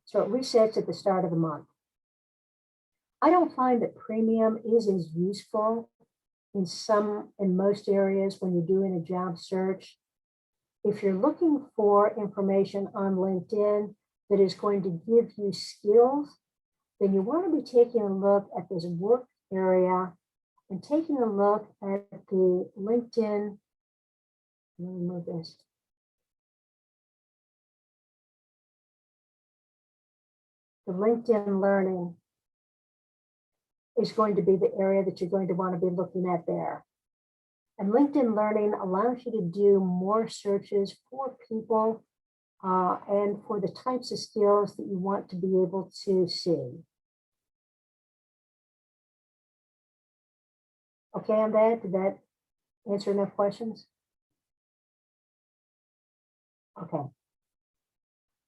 So it resets at the start of the month. I don't find that Premium is as useful in most areas when you're doing a job search. If you're looking for information on LinkedIn that is going to give you skills, then you want to be taking a look at this work area and taking a look at the LinkedIn. Let me move this. The LinkedIn Learning is going to be the area that you're going to want to be looking at there. And LinkedIn Learning allows you to do more searches for people and for the types of skills that you want to be able to see. Okay on that? Did that answer enough questions? Okay.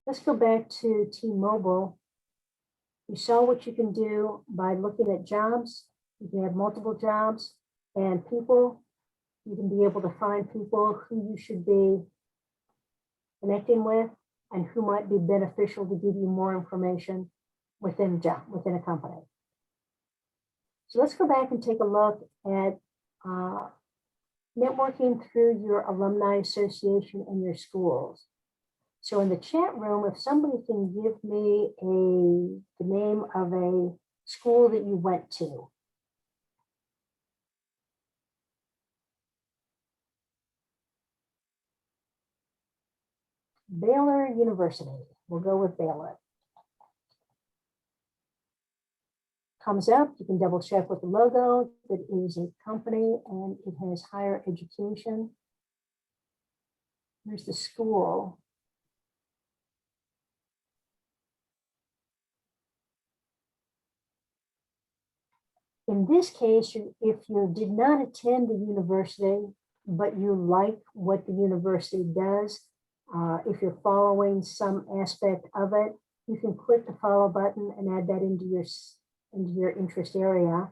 Let's go back to T-Mobile. You saw what you can do by looking at jobs. You can have multiple jobs and people. You can be able to find people who you should be connecting with and who might be beneficial to give you more information within a job, within a company. So let's go back and take a look at networking through your alumni association in your schools. So in the chat room, if somebody can give me the name of a school that you went to. Baylor University. We'll go with Baylor. Comes up, you can double check with the logo. That is a company and it has higher education. Here's the school. In this case, if you did not attend the university, but you like what the university does, if you're following some aspect of it, you can click the follow button and add that into your interest area.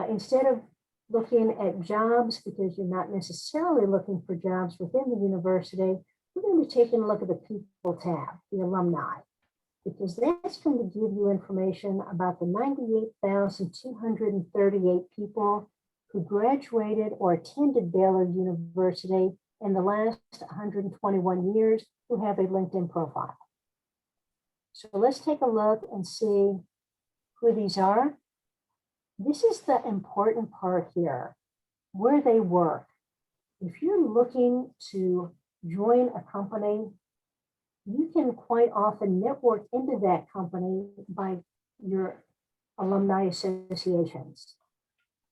Instead of looking at jobs, because you're not necessarily looking for jobs within the university, we're going to be taking a look at the People tab, the alumni, because that's going to give you information about the 98,238 people who graduated or attended Baylor University in the last 121 years who have a LinkedIn profile. So let's take a look and see who these are. This is the important part here, where they work. If you're looking to join a company, you can quite often network into that company by your alumni associations.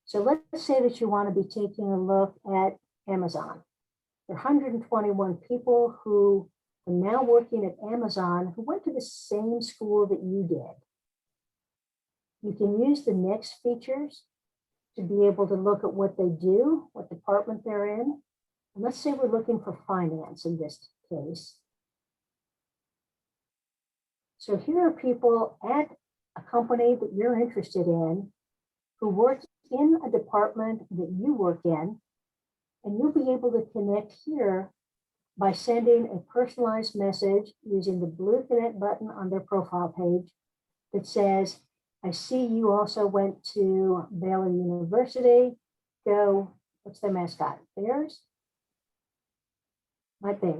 So let's say that you want to be taking a look at Amazon. There are 121 people who are now working at Amazon who went to the same school that you did. You can use the next features to be able to look at what they do, what department they're in. And let's say we're looking for finance in this case. So here are people at a company that you're interested in who work in a department that you work in, and you'll be able to connect here by sending a personalized message using the blue connect button on their profile page that says, I see you also went to Baylor University. Go, what's their mascot? Bears? Might be.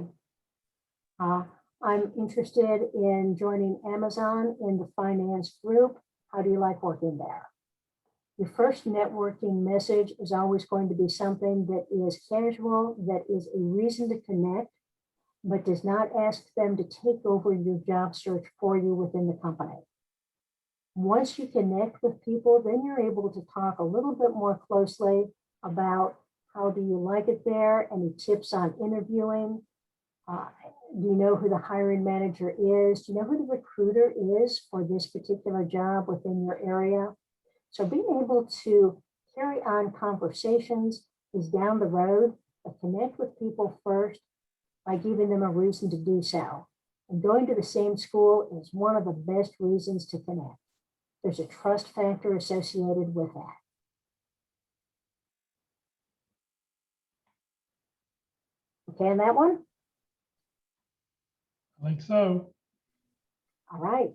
I'm interested in joining Amazon in the finance group. How do you like working there? Your first networking message is always going to be something that is casual, that is a reason to connect, but does not ask them to take over your job search for you within the company. Once you connect with people, then you're able to talk a little bit more closely about how do you like it there, any tips on interviewing. Do you know who the hiring manager is? Do you know who the recruiter is for this particular job within your area? So being able to carry on conversations is down the road, but connect with people first by giving them a reason to do so. And going to the same school is one of the best reasons to connect. There's a trust factor associated with that. Okay, on that one? I think so. All right.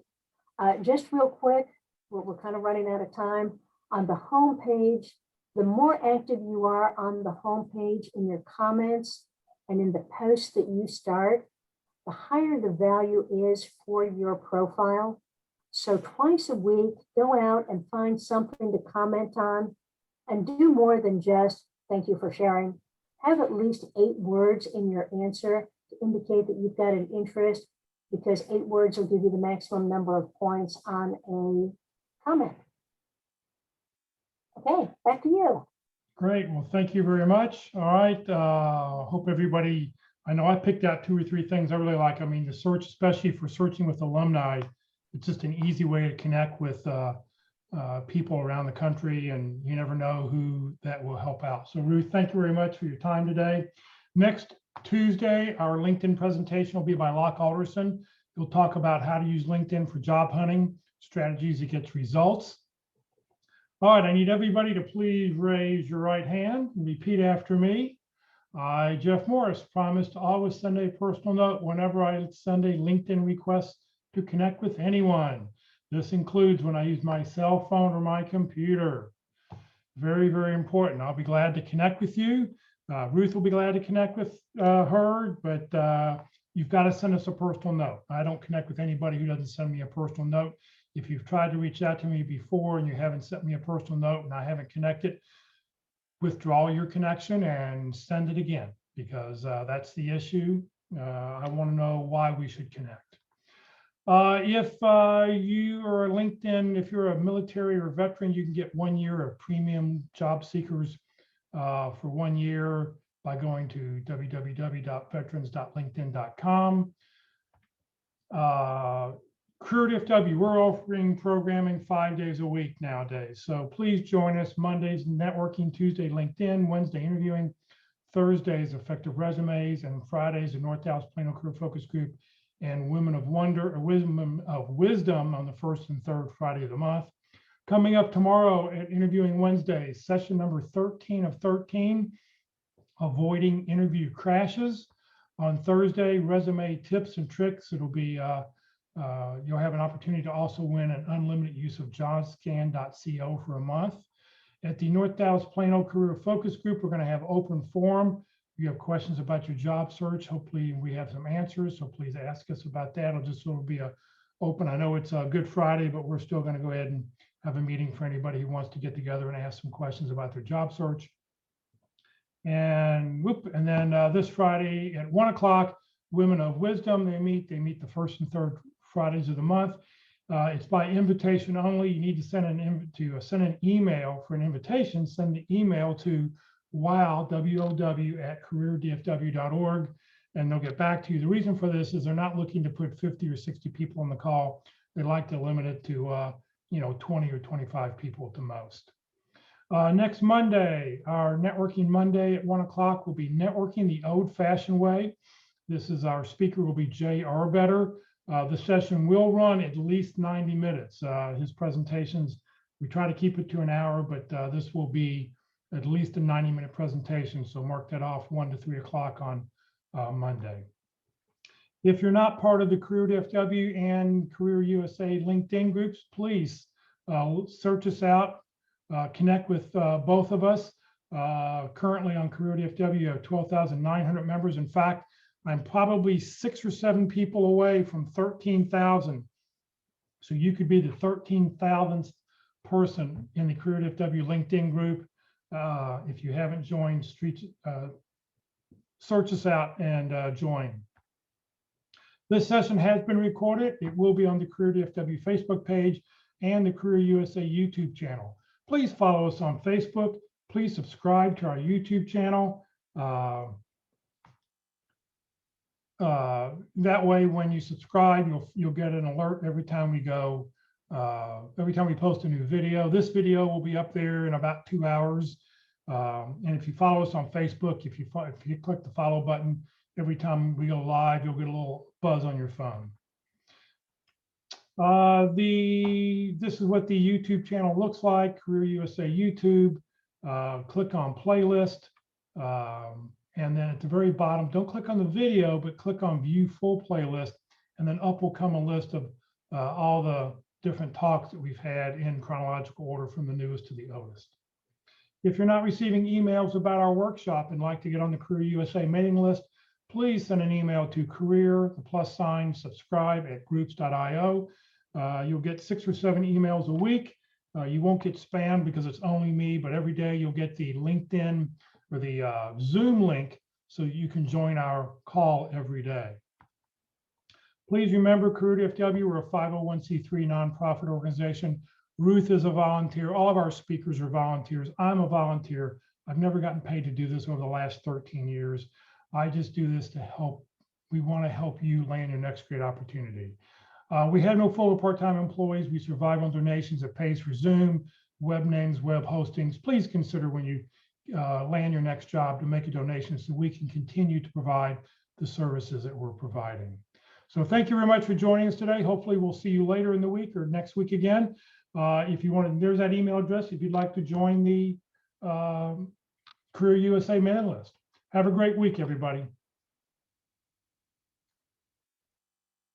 Just real quick, we're kind of running out of time. On the home page, the more active you are on the home page in your comments and in the posts that you start, the higher the value is for your profile. So twice a week, go out and find something to comment on and do more than just thank you for sharing. Have at least 8 words in your answer to indicate that you've got an interest, because 8 words will give you the maximum number of points on a comment. Okay, back to you. Great. Well, thank you very much. All right. Hope everybody, I know I picked out 2 or 3 things I really like. I mean, the search, especially for searching with alumni, it's just an easy way to connect with people around the country, and you never know who that will help out. So Ruth, thank you very much for your time today. Next Tuesday, our LinkedIn presentation will be by Locke Alderson. He'll talk about how to use LinkedIn for job hunting, strategies that gets results. All right, I need everybody to please raise your right hand and repeat after me. I, Jeff Morris, promise to always send a personal note whenever I send a LinkedIn request to connect with anyone. This includes when I use my cell phone or my computer. Very, very important. I'll be glad to connect with you. Ruth will be glad to connect with her, but you've got to send us a personal note. I don't connect with anybody who doesn't send me a personal note. If you've tried to reach out to me before and you haven't sent me a personal note and I haven't connected, withdraw your connection and send it again, because that's the issue. I want to know why we should connect. If you are LinkedIn, if you're a military or veteran, you can get 1 year of premium job seekers for 1 year by going to www.veterans.linkedin.com. Career FW, we're offering programming 5 days a week nowadays. So please join us. Mondays, networking; Tuesday, LinkedIn; Wednesday, interviewing; Thursdays, effective resumes; and Fridays, the North Dallas Plano Career Focus Group and Women of Wonder or Wisdom on the first and third Friday of the month. Coming up tomorrow at Interviewing Wednesday, session number 13 of 13, avoiding interview crashes. On Thursday, resume tips and tricks. It'll be, you'll have an opportunity to also win an unlimited use of jobscan.co for a month. At the North Dallas Plano Career Focus Group, we're going to have open forum. If you have questions about your job search, hopefully we have some answers, so please ask us about that. It'll be open. I know it's a Good Friday, but we're still going to go ahead and have a meeting for anybody who wants to get together and ask some questions about their job search. And then this Friday at 1 o'clock, Women of Wisdom, they meet the first and third Fridays of the month. It's by invitation only. You need to send an email for an invitation. Send the email to wow@careerdfw.org, and they'll get back to you. The reason for this is they're not looking to put 50 or 60 people on the call. They like to limit it to 20 or 25 people at the most. Next Monday, our Networking Monday at 1 o'clock will be Networking the Old-Fashioned Way. This is our speaker will be Jay Arbetter. The session will run at least 90 minutes. His presentations, we try to keep it to an hour, but this will be at least a 90-minute presentation. So mark that off 1 to 3 o'clock on Monday. If you're not part of the Career DFW and Career USA LinkedIn groups, please search us out, connect with both of us. Currently on Career DFW, you have 12,900 members. In fact, I'm probably 6 or 7 people away from 13,000. So you could be the 13,000th person in the Career DFW LinkedIn group. If you haven't joined, search us out and join. This session has been recorded. It will be on the Career DFW Facebook page and the Career USA YouTube channel. Please follow us on Facebook. Please subscribe to our YouTube channel. That way, when you subscribe, you'll get an alert every time we post a new video. This video will be up there in about 2 hours. And if you follow us on Facebook, if you click the follow button, every time we go live, you'll get a little buzz on your phone. This is what the YouTube channel looks like, Career USA YouTube. Click on playlist. And then at the very bottom, don't click on the video, but click on view full playlist. And then up will come a list of all the different talks that we've had in chronological order from the newest to the oldest. If you're not receiving emails about our workshop and like to get on the Career USA mailing list, please send an email to career+subscribe@groups.io. You'll get 6 or 7 emails a week. You won't get spam because it's only me, but every day you'll get the LinkedIn or the Zoom link so you can join our call every day. Please remember, Career DFW, we're a 501c3 nonprofit organization. Ruth is a volunteer. All of our speakers are volunteers. I'm a volunteer. I've never gotten paid to do this over the last 13 years. I just do this to help. We want to help you land your next great opportunity. We have no full or part-time employees. We survive on donations that pays for Zoom, web names, web hostings. Please consider when you land your next job to make a donation so we can continue to provide the services that we're providing. So thank you very much for joining us today. Hopefully we'll see you later in the week or next week again. If you want to, there's that email address if you'd like to join the Career USA mailing list. Have a great week, everybody.